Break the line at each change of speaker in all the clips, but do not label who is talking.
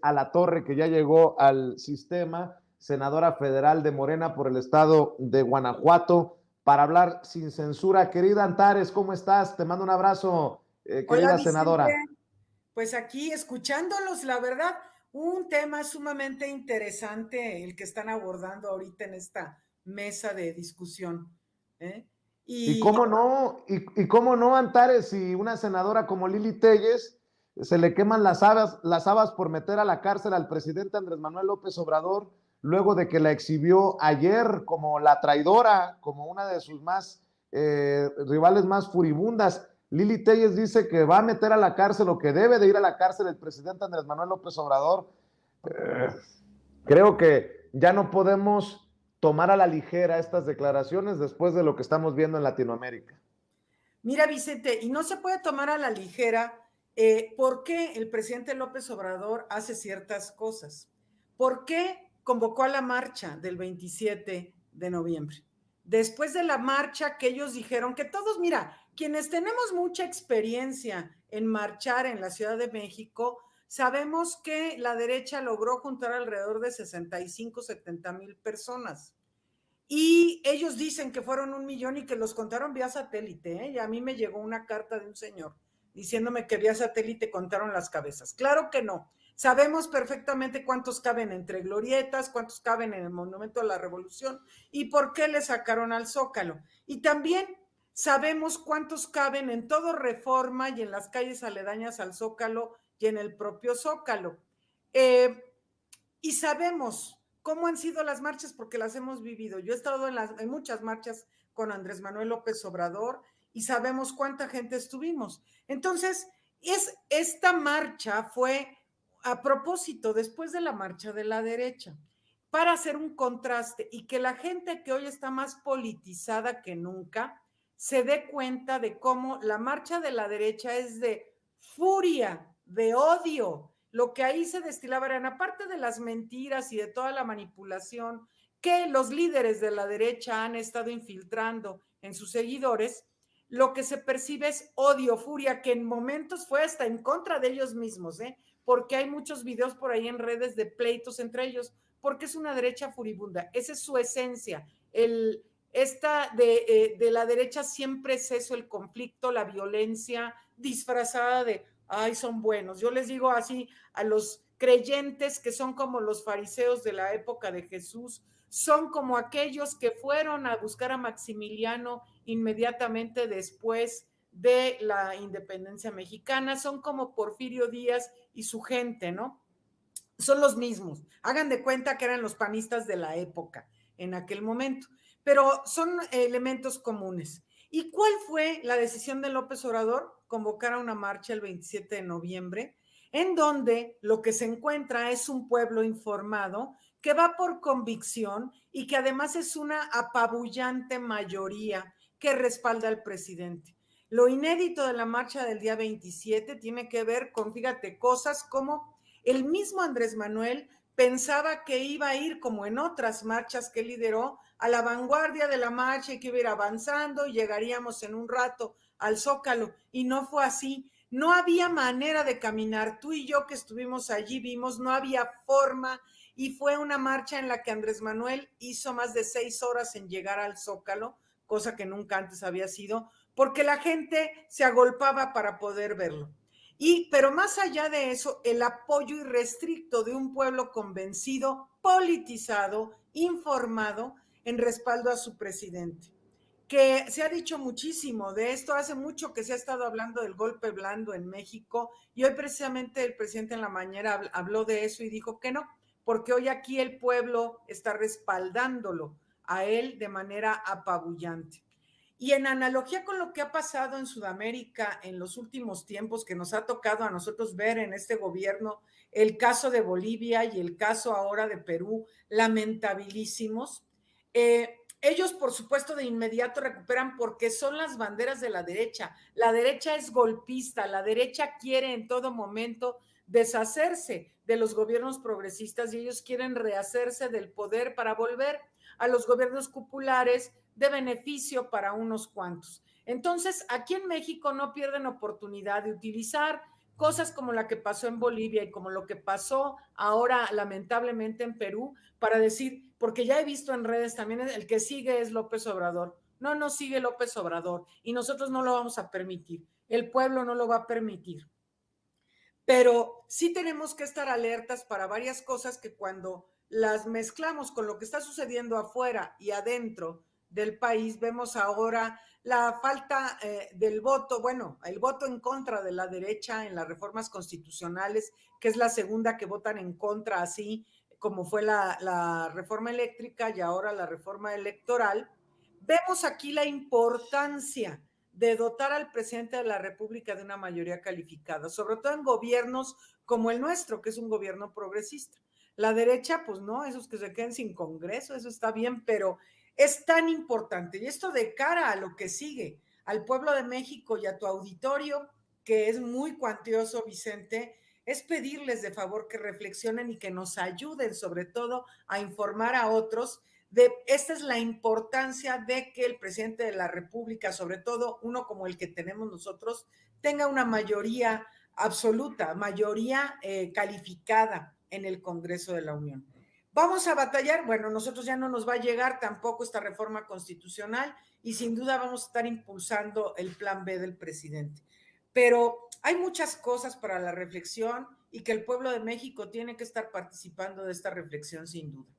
a la Torre, que ya llegó al sistema, senadora federal de Morena por el estado de Guanajuato, para hablar sin censura. Querida Antares, ¿cómo estás? Te mando un abrazo,
Hola
querida
Vicente,
senadora.
pues aquí escuchándolos, la verdad, un tema sumamente interesante el que están abordando ahorita en esta mesa de discusión. ¿Eh?
Y
Y
cómo no, y cómo no, Antares, si una senadora como Lili Telles se le queman las habas por meter a la cárcel al presidente Andrés Manuel López Obrador, luego de que la exhibió ayer como la traidora, como una de sus más rivales más furibundas. Lili Telles dice que va a meter a la cárcel o que debe de ir a la cárcel el presidente Andrés Manuel López Obrador. Eh, Creo que ya no podemos tomar a la ligera estas declaraciones después de lo que estamos viendo en Latinoamérica.
mira Vicente, y no se puede tomar a la ligera por qué el presidente López Obrador hace ciertas cosas. ¿Por qué convocó a la marcha del 27 de noviembre? Después de la marcha que ellos dijeron que todos, mira, quienes tenemos mucha experiencia en marchar en la Ciudad de México, sabemos que la derecha logró juntar alrededor de 65, 70 mil personas. Y ellos dicen que fueron 1 millón y que los contaron vía satélite, ¿eh? Y a mí me llegó una carta de un señor diciéndome que vía satélite contaron las cabezas. Claro que no. Sabemos perfectamente cuántos caben entre glorietas, cuántos caben en el Monumento a la Revolución y por qué le sacaron al Zócalo. Y también sabemos cuántos caben en todo Reforma y en las calles aledañas al Zócalo y en el propio Zócalo. Eh, y sabemos cómo han sido las marchas porque las hemos vivido. Yo he estado en muchas marchas con Andrés Manuel López Obrador y sabemos cuánta gente estuvimos. Entonces, esta marcha fue a propósito después de la marcha de la derecha para hacer un contraste y que la gente que hoy está más politizada que nunca se dé cuenta de cómo la marcha de la derecha es de furia, de odio. Lo que ahí se destilaba eran, aparte de las mentiras y de toda la manipulación que los líderes de la derecha han estado infiltrando en sus seguidores, lo que se percibe es odio, furia, que en momentos fue hasta en contra de ellos mismos, ¿eh? Porque hay muchos videos por ahí en redes de pleitos entre ellos, porque es una derecha furibunda, esa es su esencia. Esta de la derecha siempre es eso, el conflicto, la violencia disfrazada de, ay, son buenos. Yo les digo así a los creyentes que son como los fariseos de la época de Jesús, son como aquellos que fueron a buscar a Maximiliano inmediatamente después de la independencia mexicana, son como Porfirio Díaz y su gente, ¿no? Son los mismos. Hagan de cuenta que eran los panistas de la época en aquel momento, pero son elementos comunes. ¿Y cuál fue la decisión de López Obrador? Convocar a una marcha el 27 de noviembre, en donde lo que se encuentra es un pueblo informado que va por convicción y que además es una apabullante mayoría que respalda al presidente. Lo inédito de la marcha del día 27 tiene que ver con, fíjate, cosas como el mismo Andrés Manuel pensaba que iba a ir, como en otras marchas que lideró, a la vanguardia de la marcha y que iba a ir avanzando y llegaríamos en un rato al Zócalo. Y no fue así. No había manera de caminar. Tú y yo que estuvimos allí vimos, no había forma. Y fue una marcha en la que Andrés Manuel hizo más de 6 horas en llegar al Zócalo, cosa que nunca antes había sido, porque la gente se agolpaba para poder verlo. Pero más allá de eso, el apoyo irrestricto de un pueblo convencido, politizado, informado en respaldo a su presidente. Que se ha dicho muchísimo de esto, hace mucho que se ha estado hablando del golpe blando en México y hoy precisamente el presidente en la mañana habló de eso y dijo que no, porque hoy aquí el pueblo está respaldándolo a él de manera apabullante. Y en analogía con lo que ha pasado en Sudamérica en los últimos tiempos, que nos ha tocado a nosotros ver en este gobierno, el caso de Bolivia y el caso ahora de Perú, lamentabilísimos, ellos, por supuesto, de inmediato recuperan porque son las banderas de la derecha. La derecha es golpista, la derecha quiere en todo momento deshacerse de los gobiernos progresistas y ellos quieren rehacerse del poder para volver a los gobiernos populares de beneficio para unos cuantos. Entonces, aquí en México no pierden oportunidad de utilizar cosas como la que pasó en Bolivia y como lo que pasó ahora lamentablemente en Perú, para decir, porque ya he visto en redes también el que sigue es López Obrador. No nos sigue López Obrador y nosotros no lo vamos a permitir. El pueblo no lo va a permitir. Pero sí tenemos que estar alertas para varias cosas que cuando las mezclamos con lo que está sucediendo afuera y adentro del país, vemos ahora la falta del voto, bueno, el voto en contra de la derecha en las reformas constitucionales, que es la segunda que votan en contra, así como fue la reforma eléctrica y ahora la reforma electoral. Vemos aquí la importancia de dotar al presidente de la República de una mayoría calificada, sobre todo en gobiernos como el nuestro, que es un gobierno progresista. La derecha, pues no, esos que se queden sin Congreso, eso está bien, pero es tan importante. Y esto de cara a lo que sigue, al pueblo de México y a tu auditorio, que es muy cuantioso, Vicente, es pedirles de favor que reflexionen y que nos ayuden, sobre todo, a informar a otros esta es la importancia de que el presidente de la República, sobre todo uno como el que tenemos nosotros, tenga una mayoría absoluta, mayoría calificada en el Congreso de la Unión. Vamos a batallar, bueno, nosotros ya no nos va a llegar tampoco esta reforma constitucional y sin duda vamos a estar impulsando el plan B del presidente. Pero hay muchas cosas para la reflexión y que el pueblo de México tiene que estar participando de esta reflexión sin duda.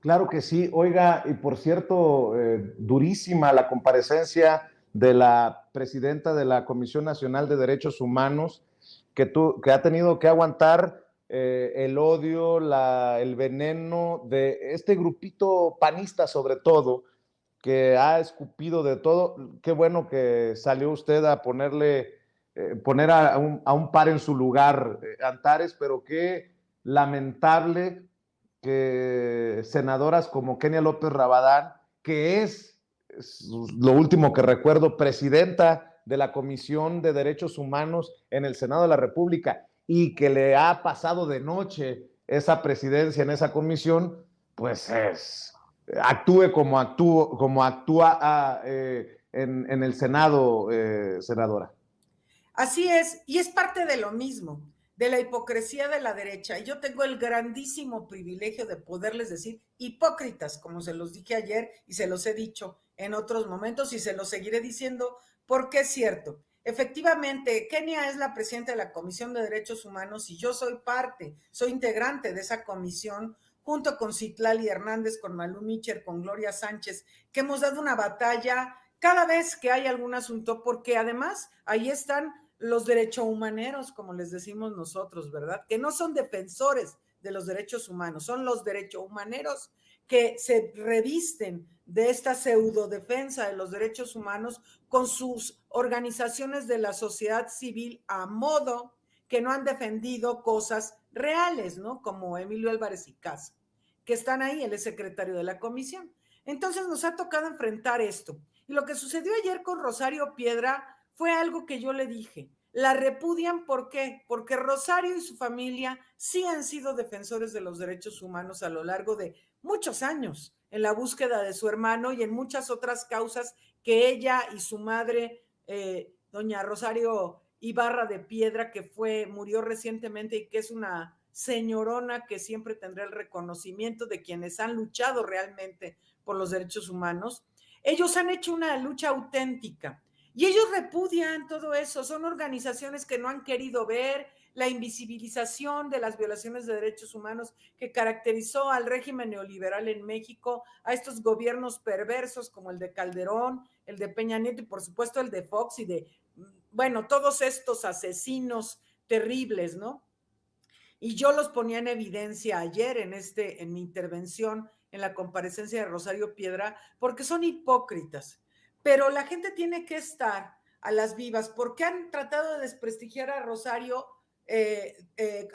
Claro que sí. Oiga, y por cierto, durísima la comparecencia de la presidenta de la Comisión Nacional de Derechos Humanos, que ha tenido que aguantar el odio, el veneno de este grupito panista sobre todo, que ha escupido de todo. Qué bueno que salió usted a poner a un par en su lugar, Antares, pero qué lamentable que senadoras como Kenia López Rabadán, que es lo último que recuerdo, presidenta de la Comisión de Derechos Humanos en el Senado de la República, y que le ha pasado de noche esa presidencia en esa comisión, pues actúe como actúa en el Senado, senadora.
Así es, y es parte de lo mismo, de la hipocresía de la derecha. Y yo tengo el grandísimo privilegio de poderles decir hipócritas, como se los dije ayer y se los he dicho en otros momentos y se los seguiré diciendo porque es cierto. Efectivamente, Kenia es la presidenta de la Comisión de Derechos Humanos y yo soy soy integrante de esa comisión junto con Citlali Hernández, con Malú Micher, con Gloria Sánchez, que hemos dado una batalla cada vez que hay algún asunto, porque además ahí están los derechohumaneros, como les decimos nosotros, ¿verdad? Que no son defensores de los derechos humanos, son los derechohumaneros que se revisten de esta pseudo defensa de los derechos humanos con sus organizaciones de la sociedad civil a modo que no han defendido cosas reales, ¿no? Como Emilio Álvarez y Casa, que están ahí, él es secretario de la comisión. Entonces nos ha tocado enfrentar esto. Y lo que sucedió ayer con Rosario Piedra fue algo que yo le dije. La repudian, ¿por qué? Porque Rosario y su familia sí han sido defensores de los derechos humanos a lo largo de muchos años, en la búsqueda de su hermano y en muchas otras causas que ella y su madre, doña Rosario Ibarra de Piedra, que murió recientemente y que es una señorona que siempre tendrá el reconocimiento de quienes han luchado realmente por los derechos humanos. Ellos han hecho una lucha auténtica y ellos repudian todo eso. Son organizaciones que no han querido ver la invisibilización de las violaciones de derechos humanos que caracterizó al régimen neoliberal en México, a estos gobiernos perversos como el de Calderón, el de Peña Nieto y por supuesto el de Fox y de, bueno, todos estos asesinos terribles, ¿no? Y yo los ponía en evidencia ayer en mi intervención en la comparecencia de Rosario Piedra, porque son hipócritas. Pero la gente tiene que estar a las vivas, porque han tratado de desprestigiar a Rosario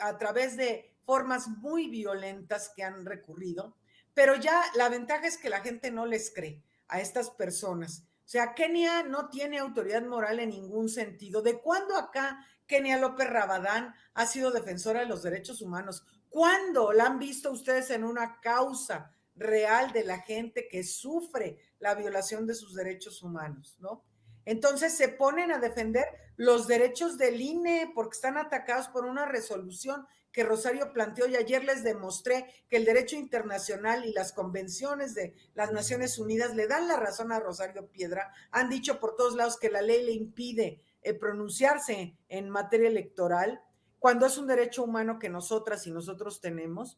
a través de formas muy violentas que han recurrido, pero ya la ventaja es que la gente no les cree a estas personas. O sea, Kenia no tiene autoridad moral en ningún sentido. ¿De cuándo acá Kenia López Rabadán ha sido defensora de los derechos humanos? ¿Cuándo la han visto ustedes en una causa real de la gente que sufre la violación de sus derechos humanos, ¿no? Entonces se ponen a defender los derechos del INE porque están atacados por una resolución que Rosario planteó y ayer les demostré que el derecho internacional y las convenciones de las Naciones Unidas le dan la razón a Rosario Piedra. Han dicho por todos lados que la ley le impide pronunciarse en materia electoral cuando es un derecho humano que nosotras y nosotros tenemos.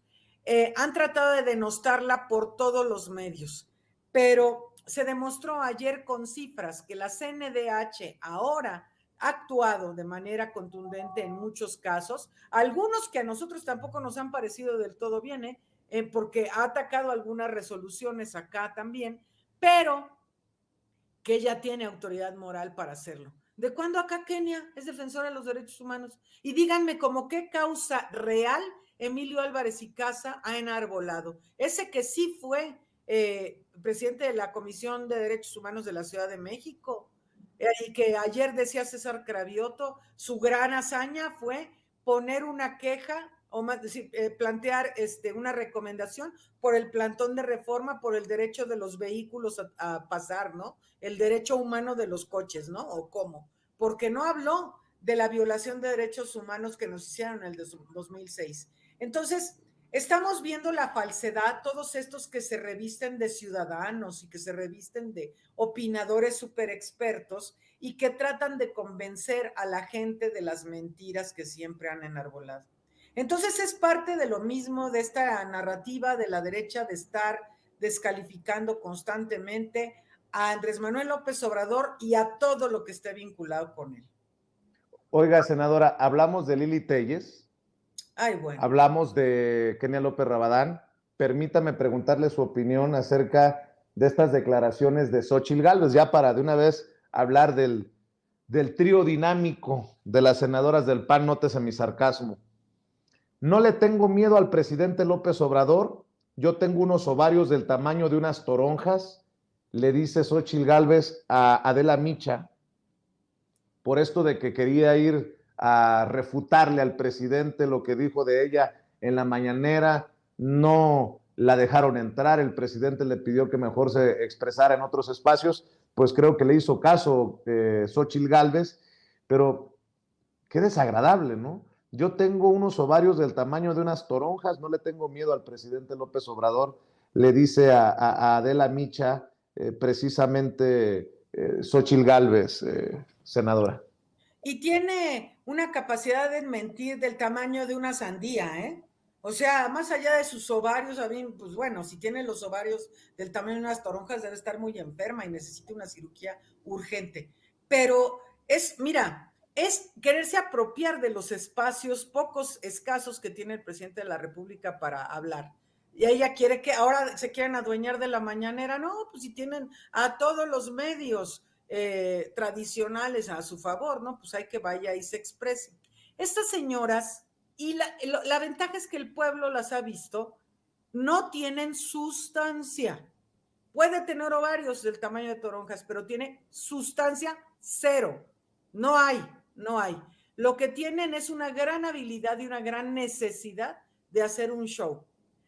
Han tratado de denostarla por todos los medios, pero se demostró ayer con cifras que la CNDH ahora ha actuado de manera contundente en muchos casos, algunos que a nosotros tampoco nos han parecido del todo bien, porque ha atacado algunas resoluciones acá también, pero que ella tiene autoridad moral para hacerlo. ¿De cuándo acá Kenia es defensora de los derechos humanos? Y díganme como qué causa real Emilio Álvarez y Casa ha enarbolado. Ese que sí fue presidente de la Comisión de Derechos Humanos de la Ciudad de México, y que ayer decía César Cravioto, su gran hazaña fue poner una queja o más decir, plantear una recomendación por el plantón de reforma, por el derecho de los vehículos a pasar, ¿no? El derecho humano de los coches, ¿no? ¿O cómo? Porque no habló de la violación de derechos humanos que nos hicieron en el 2006. Entonces, estamos viendo la falsedad, todos estos que se revisten de ciudadanos y que se revisten de opinadores súper expertos y que tratan de convencer a la gente de las mentiras que siempre han enarbolado. Entonces es parte de lo mismo de esta narrativa de la derecha de estar descalificando constantemente a Andrés Manuel López Obrador y a todo lo que esté vinculado con él.
Oiga, senadora, hablamos de Lili Telles,
Ay, bueno.
hablamos de Kenia López Rabadán. Permítame preguntarle su opinión acerca de estas declaraciones de Xóchitl Gálvez, ya para de una vez hablar del trío dinámico de las senadoras del PAN, nótese mi sarcasmo. No le tengo miedo al presidente López Obrador, yo tengo unos ovarios del tamaño de unas toronjas, le dice Xóchitl Gálvez a Adela Micha, por esto de que quería ir a refutarle al presidente lo que dijo de ella en la mañanera, no la dejaron entrar, el presidente le pidió que mejor se expresara en otros espacios, pues creo que le hizo caso Xóchitl Gálvez, pero qué desagradable, ¿no? Yo tengo unos ovarios del tamaño de unas toronjas, no le tengo miedo al presidente López Obrador, le dice a Adela Micha, precisamente Xóchitl Gálvez, senadora.
Y tiene una capacidad de mentir del tamaño de una sandía, ¿eh? O sea, más allá de sus ovarios, a mí, pues bueno, si tiene los ovarios del tamaño de unas toronjas, debe estar muy enferma y necesita una cirugía urgente. Pero es, mira, es quererse apropiar de los espacios pocos escasos que tiene el presidente de la República para hablar. Y ella quiere que ahora se quieran adueñar de la mañanera. No, pues si tienen a todos los medios tradicionales a su favor, ¿no? Pues hay que vaya y se exprese. Estas señoras, y la ventaja es que el pueblo las ha visto, no tienen sustancia. Puede tener ovarios del tamaño de toronjas, pero tiene sustancia cero. No hay, no hay. Lo que tienen es una gran habilidad y una gran necesidad de hacer un show.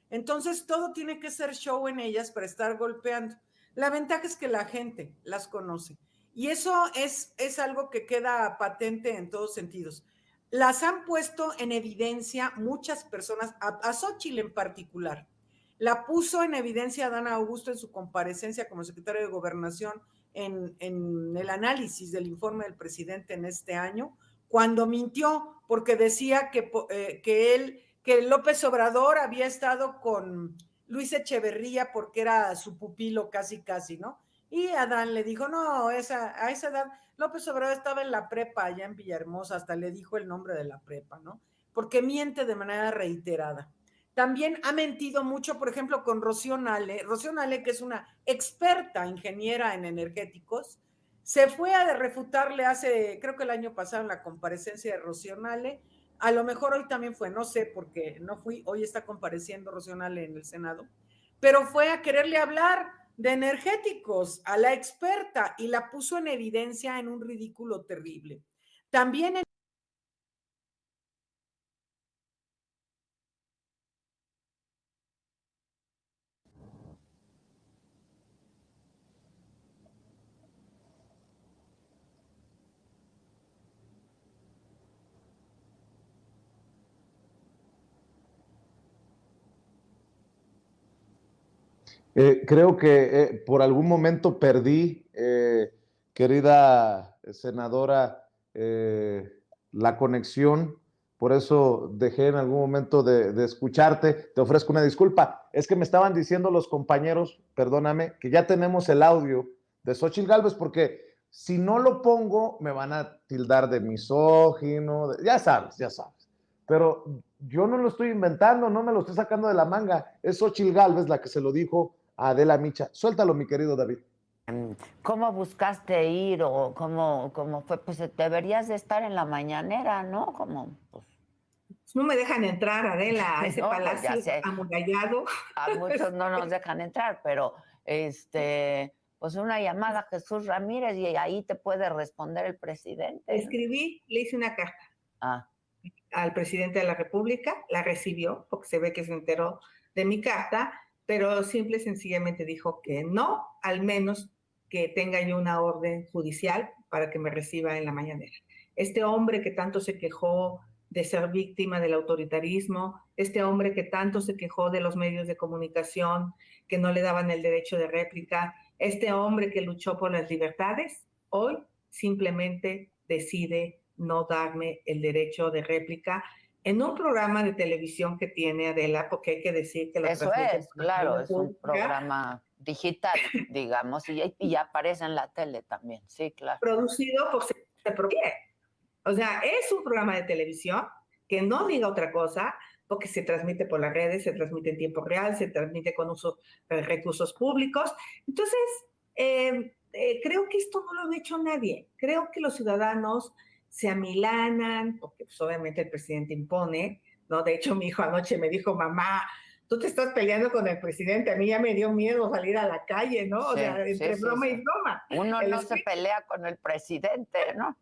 Entonces todo tiene que ser show en ellas para estar golpeando. La ventaja es que la gente las conoce. Y eso es algo que queda patente en todos sentidos. Las han puesto en evidencia muchas personas, a Xóchitl en particular. La puso en evidencia Adán Augusto en su comparecencia como secretario de Gobernación en el análisis del informe del presidente en este año, cuando mintió porque decía que López Obrador había estado con Luis Echeverría porque era su pupilo casi, casi, ¿no? Y Adán le dijo, no, a esa edad López Obrador estaba en la prepa allá en Villahermosa, hasta le dijo el nombre de la prepa, ¿no? Porque miente de manera reiterada. También ha mentido mucho, por ejemplo, con Rocío Nale, que es una experta ingeniera en energéticos, se fue a refutarle hace, creo que el año pasado, en la comparecencia de Rocío Nale, a lo mejor hoy también fue, no sé, porque no fui, hoy está compareciendo Rocío Nale en el Senado, pero fue a quererle hablar de energéticos a la experta y la puso en evidencia en un ridículo terrible. También en
Creo que por algún momento perdí, querida senadora, la conexión, por eso dejé en algún momento de escucharte. Te ofrezco una disculpa. Es que me estaban diciendo los compañeros, perdóname, que ya tenemos el audio de Xóchitl Gálvez, porque si no lo pongo, me van a tildar de misógino, ya sabes, ya sabes. Pero yo no lo estoy inventando, no me lo estoy sacando de la manga. Es Xóchitl Gálvez la que se lo dijo a Adela Micha. Suéltalo, mi querido David.
¿Cómo buscaste ir o cómo fue? Pues deberías de estar en la mañanera, ¿no? Pues,
no me dejan entrar, Adela, a ese
no,
palacio
pues
amurallado.
A muchos no nos dejan entrar, pero pues una llamada a Jesús Ramírez y ahí te puede responder el presidente.
Escribí, le hice una carta al presidente de la República, la recibió, porque se ve que se enteró de mi carta, pero simple y sencillamente dijo que no, al menos que tenga yo una orden judicial para que me reciba en la mañanera. Este hombre que tanto se quejó de ser víctima del autoritarismo, este hombre que tanto se quejó de los medios de comunicación que no le daban el derecho de réplica, este hombre que luchó por las libertades, hoy simplemente decide no darme el derecho de réplica en un programa de televisión que tiene Adela, porque hay que decir que lo
Eso es, claro, es un programa digital, digamos, y ya aparece en la tele también, sí, claro.
Producido por CPE. O sea, es un programa de televisión que no diga otra cosa, porque se transmite por las redes, se transmite en tiempo real, se transmite con uso de recursos públicos. Entonces, creo que esto no lo ha hecho nadie. Creo que los ciudadanos se amilanan, porque pues, obviamente el presidente impone, ¿no? De hecho, mi hijo anoche me dijo, mamá, tú te estás peleando con el presidente, a mí ya me dio miedo salir a la calle, ¿no?
Sí,
o sea, entre broma y broma.
Uno no se pelea con el presidente, ¿no?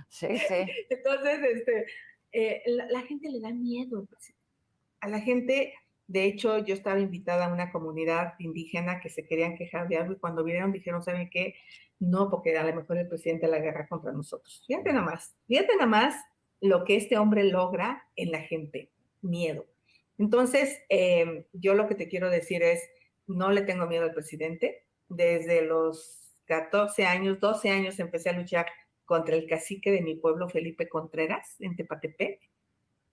Sí, sí.
Entonces, la gente le da miedo. A la gente, de hecho, yo estaba invitada a una comunidad indígena que se querían quejar de algo y cuando vinieron dijeron, ¿saben qué? No, porque a lo mejor el presidente la guerra contra nosotros. Fíjate nada más lo que este hombre logra en la gente, miedo. Entonces, yo lo que te quiero decir es, no le tengo miedo al presidente. Desde los 14 años, 12 años empecé a luchar contra el cacique de mi pueblo, Felipe Contreras, en Tepatepec,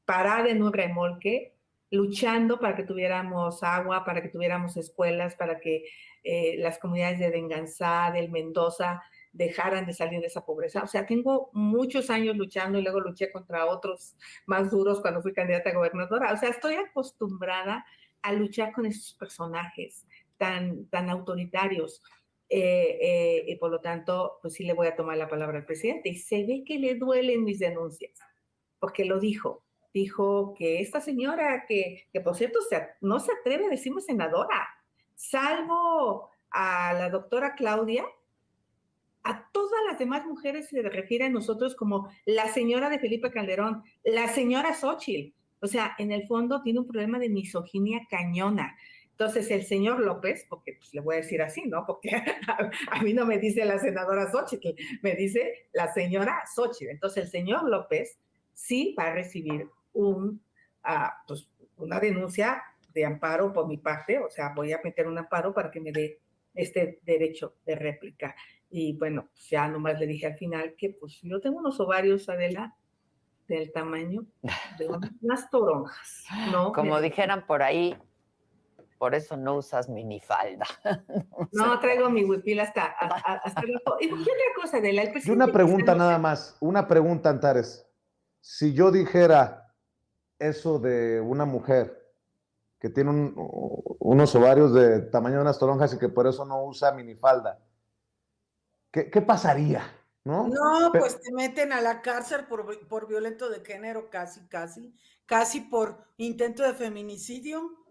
parada en un remolque, luchando para que tuviéramos agua, para que tuviéramos escuelas, para que las comunidades de Denganzá, del Mendoza, dejaran de salir de esa pobreza. O sea, tengo muchos años luchando y luego luché contra otros más duros cuando fui candidata a gobernadora. O sea, estoy acostumbrada a luchar con esos personajes tan autoritarios. Y por lo tanto, pues sí le voy a tomar la palabra al presidente. Y se ve que le duelen mis denuncias, porque lo dijo que esta señora, que por cierto no se atreve a decirme senadora, salvo a la doctora Claudia, a todas las demás mujeres se refiere a nosotros como la señora de Felipe Calderón, la señora Xóchitl. O sea, en el fondo tiene un problema de misoginia cañona. Entonces, el señor López, porque pues, le voy a decir así, ¿no? Porque a mí no me dice la senadora Xóchitl, me dice la señora Xóchitl. Entonces, el señor López sí va a recibir pues, una denuncia de amparo por mi parte, o sea, voy a meter un amparo para que me dé este derecho de réplica. Y bueno, pues ya nomás le dije al final que pues yo tengo unos ovarios, Adela, del tamaño de unas toronjas, ¿no?
Como dijeran por ahí, por eso no usas minifalda.
No, traigo mi huipil hasta abajo. Y otra cosa, Adela, el presidente...
Y una pregunta nada más, una pregunta, Antares. Si yo dijera eso de una mujer que tiene unos ovarios de tamaño de unas toronjas y que por eso no usa minifalda, ¿qué pasaría? ¿No?
Pues te meten a la cárcel por violento de género, casi por intento de feminicidio,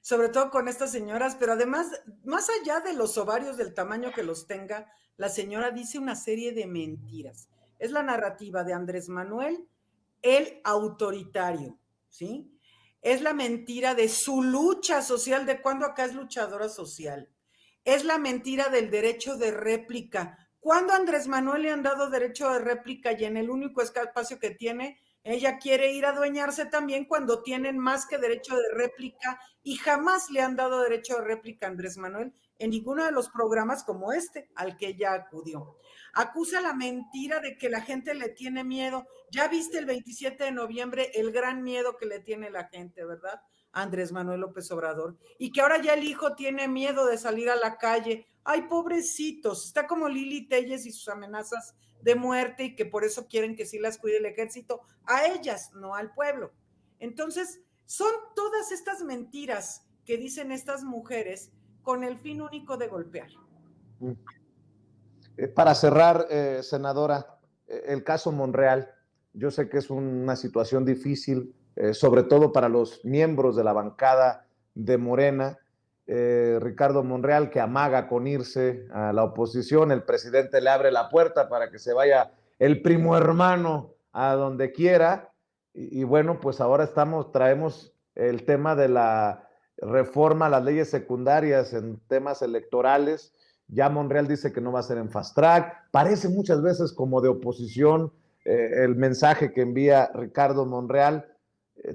sobre todo con estas señoras, pero además, más allá de los ovarios del tamaño que los tenga, la señora dice una serie de mentiras. Es la narrativa de Andrés Manuel, el autoritario, ¿sí? Es la mentira de su lucha social, de cuando acá es luchadora social. Es la mentira del derecho de réplica. ¿Cuándo Andrés Manuel le han dado derecho de réplica y en el único espacio que tiene Ella quiere ir a adueñarse también cuando tienen más que derecho de réplica y jamás le han dado derecho de réplica a Andrés Manuel en ninguno de los programas como este al que ella acudió. Acusa la mentira de que la gente le tiene miedo. Ya viste el 27 de noviembre el gran miedo que le tiene la gente, ¿verdad? Andrés Manuel López Obrador, y que ahora ya el hijo tiene miedo de salir a la calle. Ay, pobrecitos, está como Lili Telles y sus amenazas de muerte y que por eso quieren que sí las cuide el ejército, a ellas, no al pueblo. Entonces, son todas estas mentiras que dicen estas mujeres con el fin único de golpear.
Para cerrar, senadora, el caso Monreal, yo sé que es una situación difícil, sobre todo para los miembros de la bancada de Morena. Ricardo Monreal, que amaga con irse a la oposición, el presidente le abre la puerta para que se vaya el primo hermano a donde quiera, y bueno, pues ahora traemos el tema de la reforma a las leyes secundarias en temas electorales. Ya Monreal dice que no va a ser en fast track. Parece muchas veces como de oposición el mensaje que envía Ricardo Monreal.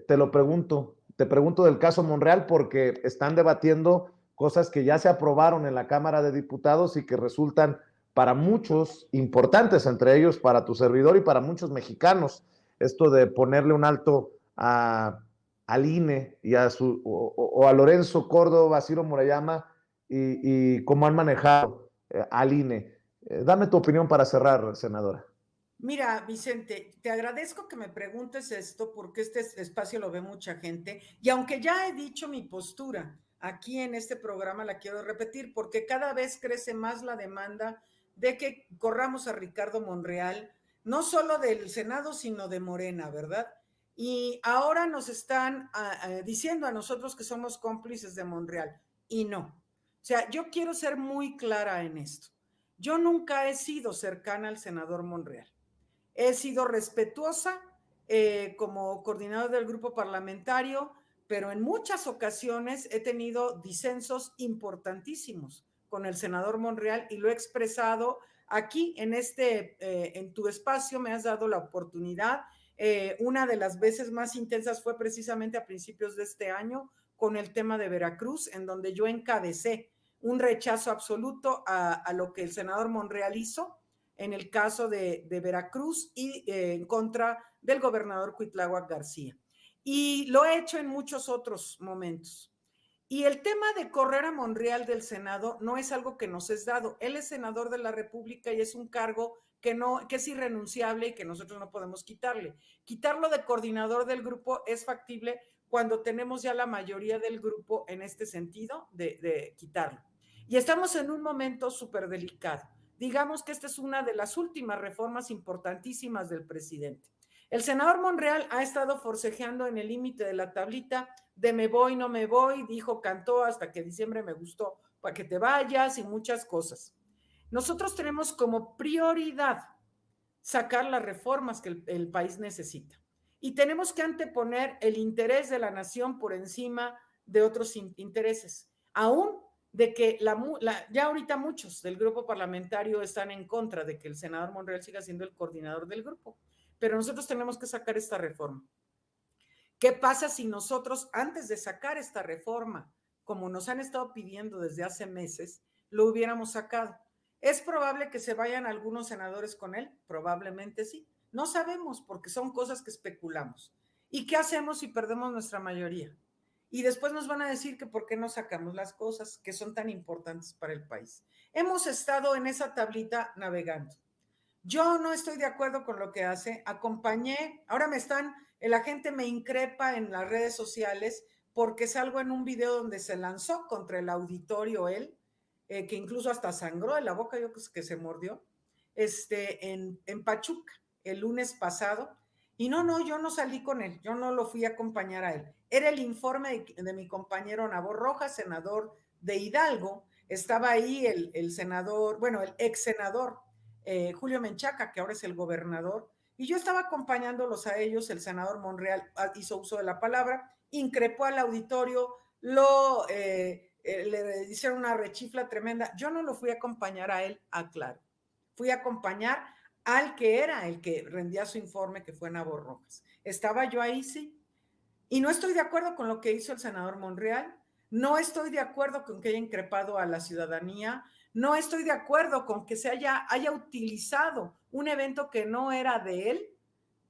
Te pregunto del caso Monreal porque están debatiendo cosas que ya se aprobaron en la Cámara de Diputados y que resultan para muchos importantes, entre ellos para tu servidor y para muchos mexicanos. Esto de ponerle un alto al INE y o a Lorenzo Córdoba, Ciro Murayama, y cómo han manejado al INE. Dame tu opinión para cerrar, senadora.
Mira, Vicente, te agradezco que me preguntes esto porque este espacio lo ve mucha gente y aunque ya he dicho mi postura aquí en este programa, la quiero repetir porque cada vez crece más la demanda de que corramos a Ricardo Monreal, no solo del Senado, sino de Morena, ¿verdad? Y ahora nos están diciendo a nosotros que somos cómplices de Monreal y no. O sea, yo quiero ser muy clara en esto. Yo nunca he sido cercana al senador Monreal. He sido respetuosa como coordinador del grupo parlamentario, pero en muchas ocasiones he tenido disensos importantísimos con el senador Monreal y lo he expresado aquí en tu espacio. Me has dado la oportunidad. Una de las veces más intensas fue precisamente a principios de este año con el tema de Veracruz, en donde yo encabecé un rechazo absoluto a lo que el senador Monreal hizo en el caso de Veracruz y en contra del gobernador Cuitláhuac García. Y lo he hecho en muchos otros momentos. Y el tema de correr a Monreal del Senado no es algo que nos es dado. Él es senador de la República y es un cargo que es irrenunciable y que nosotros no podemos quitarle. Quitarlo de coordinador del grupo es factible cuando tenemos ya la mayoría del grupo en este sentido de quitarlo. Y estamos en un momento súper delicado. Digamos que esta es una de las últimas reformas importantísimas del presidente. El senador Monreal ha estado forcejeando en el límite de la tablita de me voy, no me voy, dijo, cantó hasta que diciembre me gustó para que te vayas y muchas cosas. Nosotros tenemos como prioridad sacar las reformas que el país necesita y tenemos que anteponer el interés de la nación por encima de otros intereses, aún de que ya ahorita muchos del grupo parlamentario están en contra de que el senador Monreal siga siendo el coordinador del grupo, pero nosotros tenemos que sacar esta reforma. ¿Qué pasa si nosotros, antes de sacar esta reforma, como nos han estado pidiendo desde hace meses, lo hubiéramos sacado? ¿Es probable que se vayan algunos senadores con él? Probablemente sí. No sabemos porque son cosas que especulamos. ¿Y qué hacemos si perdemos nuestra mayoría? Y después nos van a decir que por qué no sacamos las cosas que son tan importantes para el país. Hemos estado en esa tablita navegando. Yo no estoy de acuerdo con lo que hace. Acompañé, ahora la gente me increpa en las redes sociales porque salgo en un video donde se lanzó contra el auditorio él, que incluso hasta sangró en la boca, yo creo que se mordió, en Pachuca el lunes pasado. Y no, yo no salí con él, yo no lo fui a acompañar a él. Era el informe de mi compañero Nabor Rojas, senador de Hidalgo. Estaba ahí el senador, bueno, el ex senador Julio Menchaca, que ahora es el gobernador, y yo estaba acompañándolos a ellos. El senador Monreal hizo uso de la palabra, increpó al auditorio, le hicieron una rechifla tremenda. Yo no lo fui a acompañar a él, aclaro. Fui a acompañar al que era el que rendía su informe, que fue Nabor Rojas. Estaba yo ahí, sí. Y no estoy de acuerdo con lo que hizo el senador Monreal, no estoy de acuerdo con que haya increpado a la ciudadanía, no estoy de acuerdo con que se haya utilizado un evento que no era de él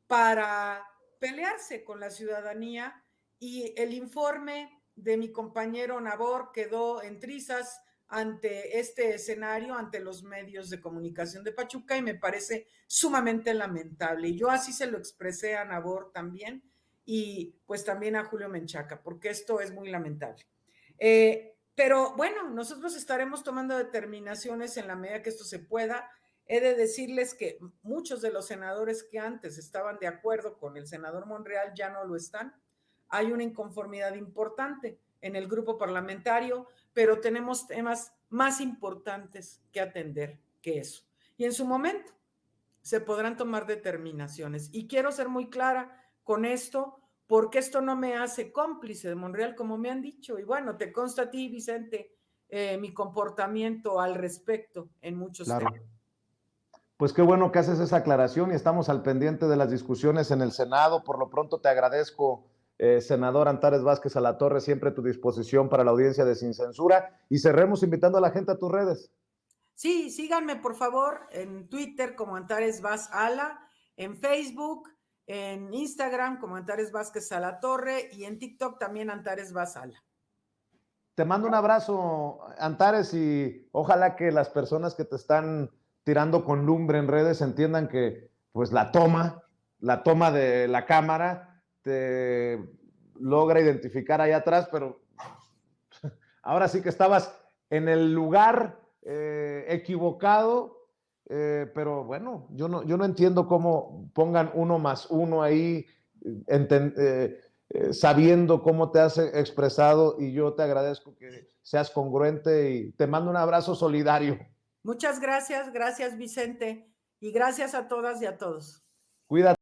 para pelearse con la ciudadanía, y el informe de mi compañero Nabor quedó en trizas ante este escenario, ante los medios de comunicación de Pachuca, y me parece sumamente lamentable. Y yo así se lo expresé a Nabor también, y pues también a Julio Menchaca, porque esto es muy lamentable. Pero bueno, nosotros estaremos tomando determinaciones en la medida que esto se pueda. He de decirles que muchos de los senadores que antes estaban de acuerdo con el senador Monreal ya no lo están. Hay una inconformidad importante en el grupo parlamentario, pero tenemos temas más importantes que atender que eso. Y en su momento se podrán tomar determinaciones. Y quiero ser muy clara con esto, porque esto no me hace cómplice de Monreal, como me han dicho. Y bueno, te consta a ti, Vicente, mi comportamiento al respecto en muchos temas.
Pues qué bueno que haces esa aclaración y estamos al pendiente de las discusiones en el Senado. Por lo pronto te agradezco, senador Antares Vázquez Alatorre, siempre a tu disposición para la audiencia de Sin Censura, y cerremos invitando a la gente a tus redes.
Sí, síganme por favor en Twitter como Antares Vaz Ala, en Facebook, en Instagram como Antares Vázquez Alatorre y en TikTok también Antares Vaz Ala.
Te mando un abrazo, Antares, y ojalá que las personas que te están tirando con lumbre en redes entiendan que pues la toma de la cámara te logra identificar ahí atrás, pero ahora sí que estabas en el lugar equivocado, pero bueno, yo no entiendo cómo pongan 1+1 ahí, sabiendo cómo te has expresado, y yo te agradezco que seas congruente y te mando un abrazo solidario.
Muchas gracias, gracias Vicente, y gracias a todas y a todos.
Cuídate.